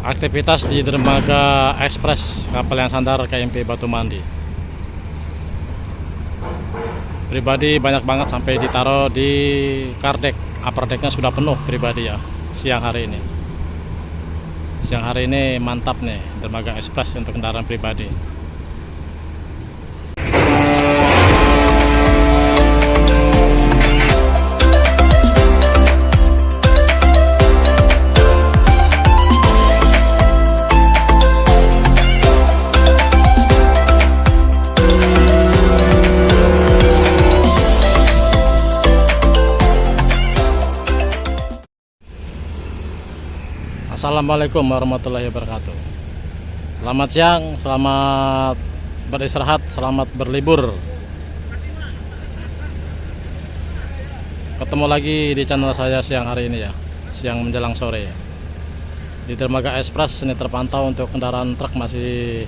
aktivitas di dermaga ekspres kapal yang sandar KMP Batu Mandi. Pribadi banyak banget sampai ditaruh di kardek, upper decknya sudah penuh pribadi ya siang hari ini. Siang hari ini mantap nih dermaga ekspres untuk kendaraan pribadi. Assalamualaikum warahmatullahi wabarakatuh. Selamat siang, selamat beristirahat, selamat berlibur. Ketemu lagi di channel saya siang hari ini ya, siang menjelang sore. Di dermaga ekspres ini terpantau untuk kendaraan truk masih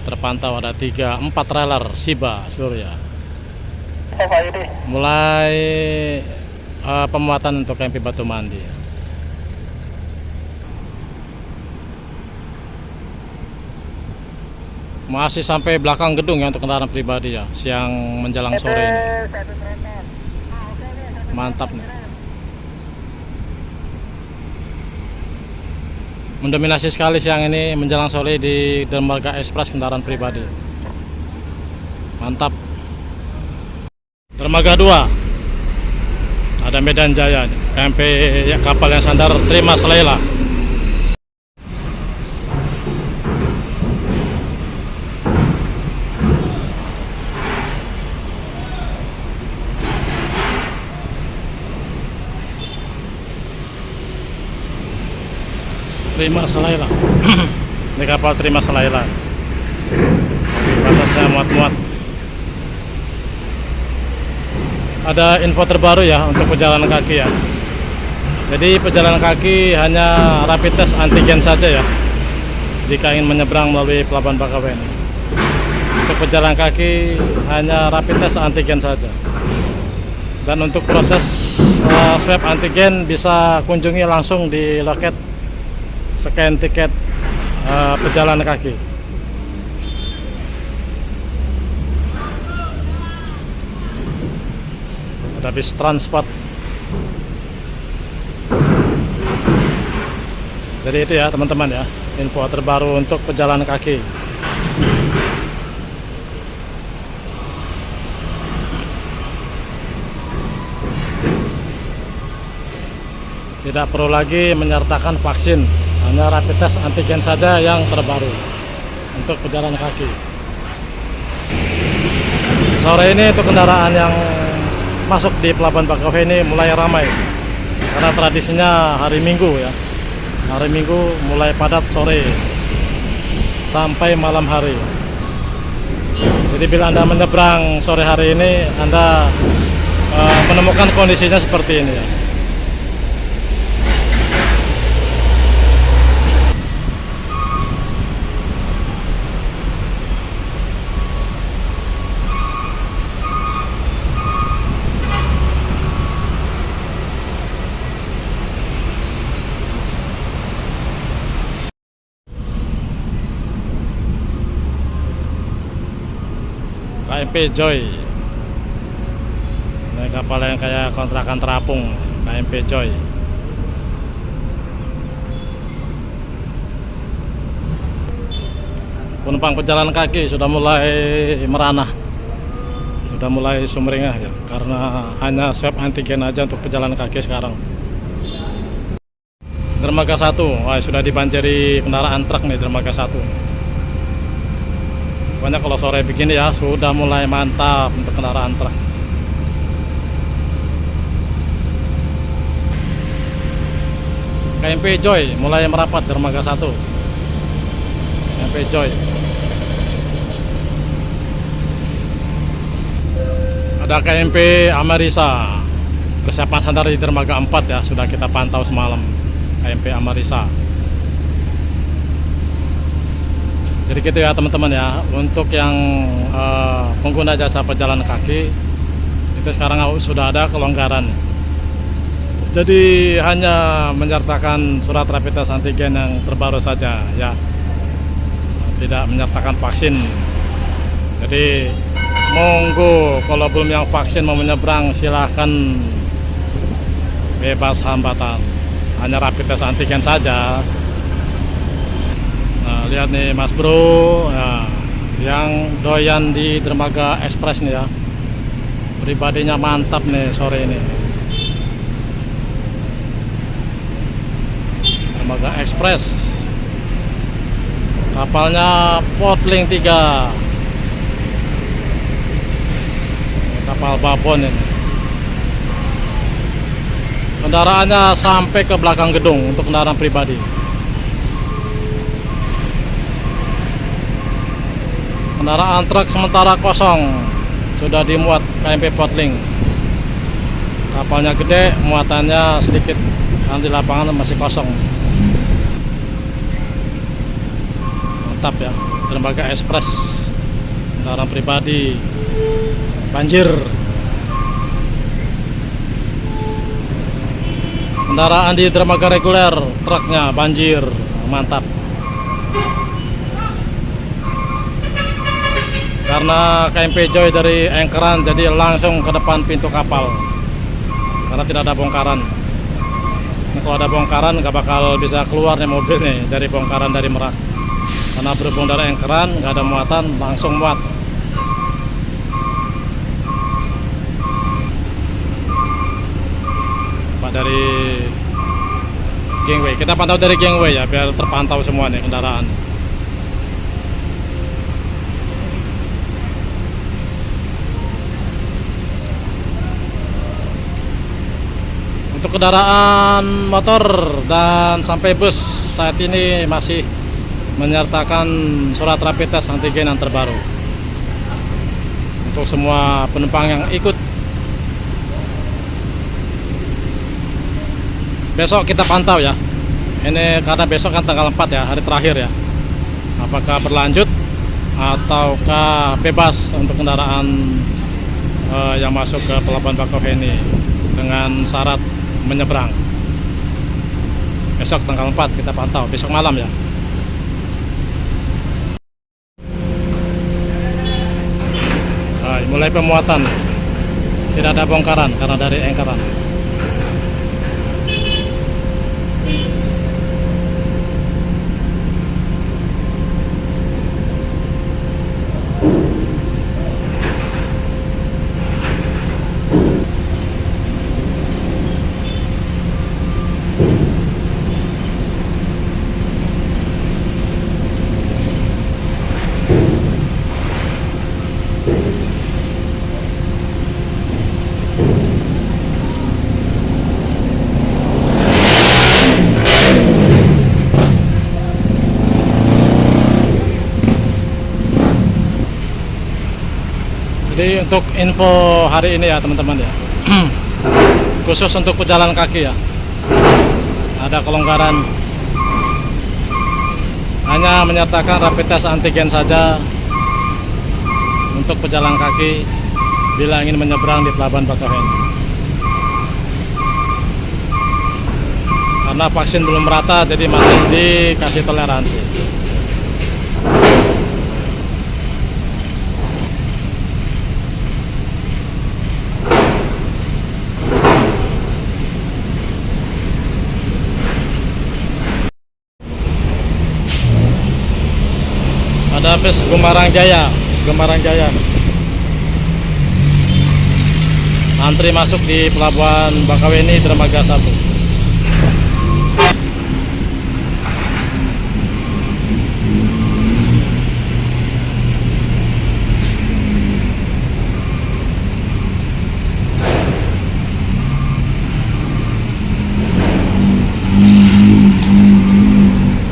terpantau ada 3-4 trailer Shiba Surya. Mulai pemuatan untuk KMP Batu Mandi. Masih sampai belakang gedung ya untuk kendaraan pribadi ya, siang menjelang sore ini. Mantap nih. Mendominasi sekali siang ini menjelang sore di dermaga ekspres kendaraan pribadi. Mantap. Dermaga 2. Ada Medan Jaya, KMP ya, kapal yang sandar Terima Selela. Terima Selela. Ini kapal Terima Selela. Batasnya muat-muat. Ada info terbaru ya untuk pejalan kaki ya. Jadi pejalan kaki hanya rapid test antigen saja ya, jika ingin menyeberang melalui Pelabuhan Bakauheni. Untuk pejalan kaki hanya rapid test antigen saja. Dan untuk proses swab antigen bisa kunjungi langsung di loket scan tiket pejalan kaki. Ada bis transport. Jadi itu ya teman-teman ya, info terbaru untuk pejalan kaki. Tidak perlu lagi menyertakan vaksin, hanya rapid test antigen saja yang terbaru untuk pejalan kaki. Sore ini untuk kendaraan yang masuk di Pelabuhan Bakauheni mulai ramai, karena tradisinya hari Minggu ya. Hari Minggu mulai padat sore sampai malam hari. Jadi bila Anda menyeberang sore hari ini, Anda menemukan kondisinya seperti ini ya. KMP Joy. Ini kapal yang kayak kontrakan terapung, KMP Joy. Penumpang pejalan kaki sudah mulai meranah, sudah mulai sumringah ya, karena hanya swab antigen aja untuk pejalan kaki sekarang. Dermaga 1, sudah dibanjiri kendaraan truk nih dermaga 1. Pokoknya kalau sore begini ya sudah mulai mantap untuk kendaraan truk. KMP Joy mulai merapat dermaga 1. KMP Joy. Ada KMP Amarisa. Persiapan sandar di dermaga 4 ya, sudah kita pantau semalam. KMP Amarisa. Jadi gitu ya teman-teman ya, untuk yang pengguna jasa pejalan kaki itu sekarang sudah ada kelonggaran. Jadi hanya menyertakan surat rapid test antigen yang terbaru saja ya, tidak menyertakan vaksin. Jadi monggo kalau belum yang vaksin mau menyeberang silahkan, bebas hambatan, hanya rapid test antigen saja. Nah lihat nih Mas Bro, nah, yang doyan di Dermaga Express nih ya, pribadinya mantap nih sore ini. Dermaga Express, kapalnya Potling 3, kapal babon ini. Kendaraannya sampai ke belakang gedung untuk kendaraan pribadi. Kendaraan truk sementara kosong, sudah dimuat KMP Potling. Kapalnya gede, muatannya sedikit, nanti lapangan masih kosong. Mantap ya, Dermaga Express, kendaraan pribadi banjir. Kendaraan di dermaga reguler truknya banjir, mantap. Karena KMP Joy dari Engkeran, jadi langsung ke depan pintu kapal karena tidak ada bongkaran. Nah, kalau ada bongkaran nggak bakal bisa keluar nih mobil nih dari bongkaran dari Merak, karena berhubung dari Engkeran nggak ada muatan, langsung muat. Dari gangway, kita pantau dari gangway ya, biar terpantau semua nih kendaraan. Untuk kendaraan motor dan sampai bus saat ini masih menyertakan surat rapid test antigen yang terbaru untuk semua penumpang yang ikut. Besok kita pantau ya, ini karena besok kan tanggal 4 ya, hari terakhir ya, apakah berlanjut ataukah bebas untuk kendaraan yang masuk ke Pelabuhan Bakauheni dengan syarat menyeberang. Besok tanggal 4 kita pantau, besok malam ya. Nah, mulai pemuatan, tidak ada bongkaran karena dari Engkeran. Jadi untuk info hari ini ya teman-teman ya, khusus untuk pejalan kaki ya, ada kelonggaran, hanya menyertakan rapid test antigen saja untuk pejalan kaki bila ingin menyeberang di Pelabuhan Bakauheni. Karena vaksin belum merata, jadi masih dikasih toleransi. Ada bus Gemarang Jaya, antri masuk di Pelabuhan Bakauheni Dermaga 1.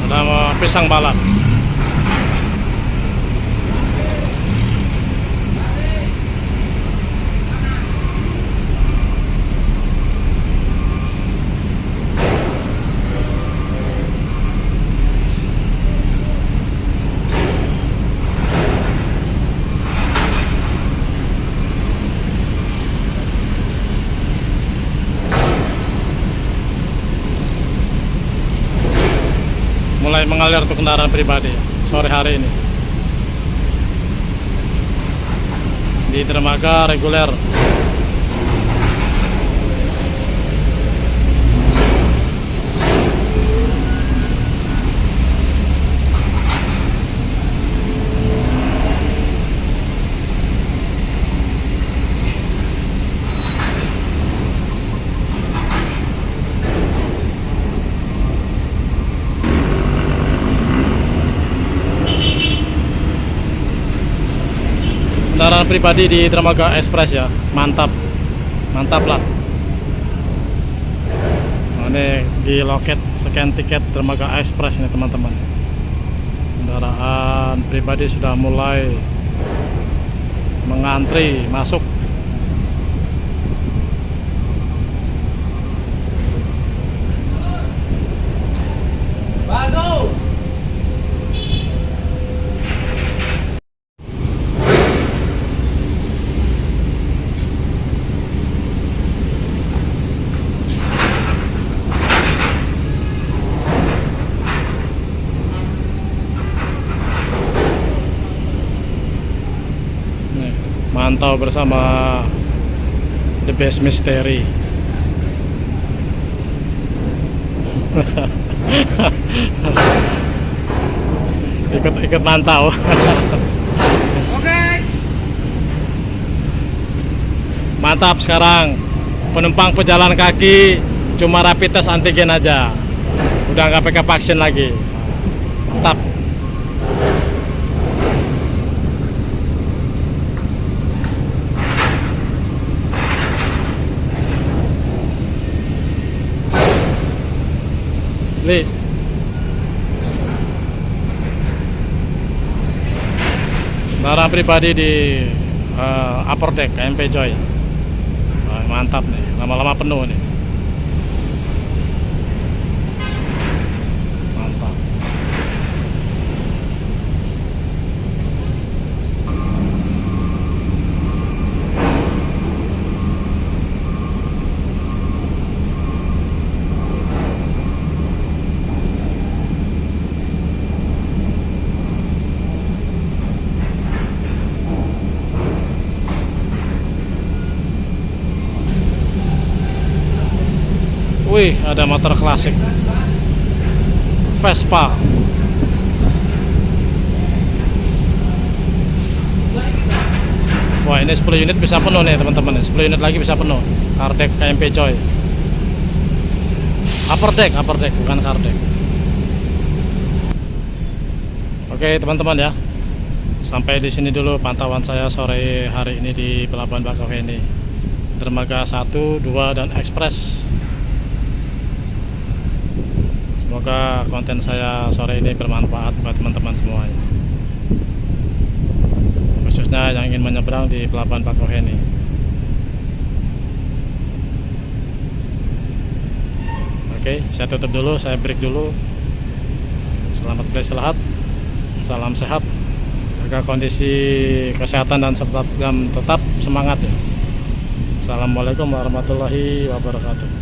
Ada pisang balap. mulai mengalir untuk kendaraan pribadi sore hari ini. Di dermaga reguler. Kendaraan pribadi di Dermaga Express ya, mantap lah. Nah, ini di loket scan tiket Dermaga Express ini teman-teman. Kendaraan pribadi sudah mulai mengantri masuk. Mantau bersama The Best Mystery. ikut mantau. Oke. Mantap sekarang. Penumpang pejalan kaki cuma rapid test antigen aja. Udah nggak pakai vaksin lagi. Mantap. Li. Kendaraan pribadi di upper deck KMP Joy. Mantap nih, lama-lama penuh nih. Mantap. Wih, ada motor klasik Vespa. Wah, ini 10 unit bisa penuh nih teman-teman. 10 unit lagi bisa penuh. Kardek KMP Joy. Upper deck bukan kardek. Oke teman-teman ya, sampai di sini dulu pantauan saya sore hari ini di Pelabuhan Bakauheni, Dermaga 1, 2, dan Express. Semoga konten saya sore ini bermanfaat buat teman-teman semuanya, khususnya yang ingin menyeberang di Pelabuhan Bakauheni. Oke, saya tutup dulu, saya break dulu. Selamat beristirahat, salam sehat, jaga kondisi kesehatan dan tetap semangat ya. Assalamualaikum warahmatullahi wabarakatuh.